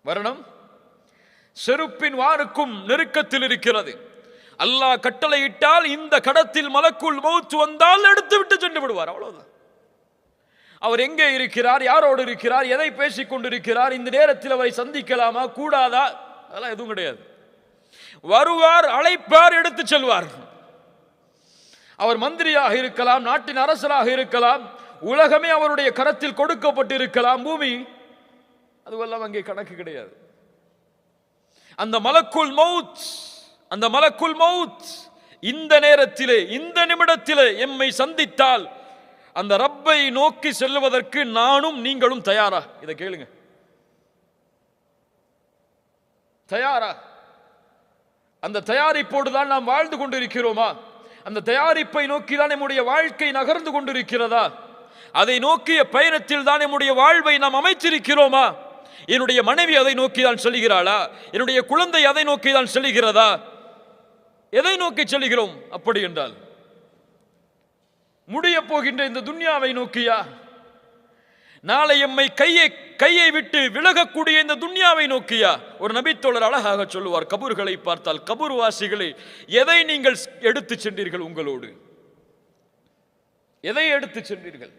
மரணம் செருப்பின் வாருக்கும் நெருக்கத்தில் இருக்கிறது. அல்லாஹ் கட்டளையிட்டால் இந்த கடத்தில் மலக்குல் மௌத் வந்தால் எடுத்து விட்டு சென்று விடுவார். அவ்வளவுதான். அவர் எங்கே இருக்கிறார், யாரோடு இருக்கிறார், எதை பேசிக் கொண்டிருக்கிறார், இந்த நேரத்தில் அவரை சந்திக்கலாமா கூடாதா, அதெல்லாம் எதுவும் கிடையாது. வருவார், அழைப்பார், எடுத்து செல்வார். அவர் மந்திரியாக இருக்கலாம், நாட்டின் அரசராக இருக்கலாம், உலகமே அவருடைய கரத்தில் கொடுக்கப்பட்டிருக்கலாம், பூமி, அதுவெல்லாம் அங்கே கணக்கு கிடையாது. அந்த மலக்குல் மௌத் இந்த நேரத்திலே, இந்த நிமிடத்திலே எம்மை சந்தித்தால் அந்த ரப்பை நோக்கி செல்வதற்கு நானும் நீங்களும் தயாரா? இதை கேளுங்க. தயாரா? அந்த தயாரிப்போடு தான் நாம் வாழ்ந்து கொண்டிருக்கிறோமா? அந்த தயாரிப்பை நோக்கி தான் நம்முடைய வாழ்க்கை நகர்ந்து கொண்டிருக்கிறதா? அதை நோக்கிய பயணத்தில் தான் நம்முடைய வாழ்வை நாம் அமைச்சிருக்கிறோமா? என்னுடைய மனைவி அதை நோக்கி தான் செல்கிறாளா? என்னுடைய குழந்தை அதை நோக்கி தான் செல்கிறதா? எதை நோக்கி செல்கிறோம்? அப்படி என்றால் முடிய போகின்ற இந்த துன்யாவை நோக்கியா? நாளை எம்மை கையை விட்டு விலகக்கூடிய இந்த துன்யாவை நோக்கியா? ஒரு நபித்தோழர் அழகாக சொல்லுவார், கபூர்களை பார்த்தால், கபூர் வாசிகளை எதை நீங்கள் எடுத்து சென்றீர்கள்? உங்களோடு எதை எடுத்து சென்றீர்கள்?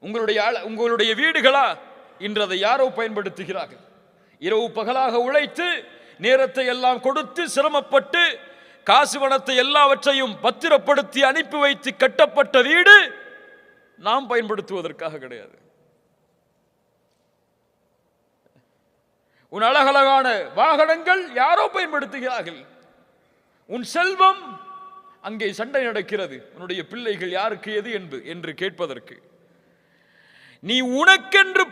உங்களுடைய வீடுகளா? இன்று அதை யாரோ பயன்படுத்துகிறார்கள். இரவு பகலாக உழைத்து நேரத்தை எல்லாம் கொடுத்து சிரமப்பட்டு காசு பணத்தை எல்லாவற்றையும் பத்திரப்படுத்தி அனுப்பி வைத்து கட்டப்பட்ட வீடு நாம் பயன்படுத்துவதற்காக கிடையாது. உன் அழகழகான வாகனங்கள் யாரோ பயன்படுத்துகிறார்கள். உன் செல்வம், அங்கே சண்டை நடக்கிறது. உன்னுடைய பிள்ளைகள் யாருக்கு எது என்று கேட்பதற்கு. நீ உனக்கென்று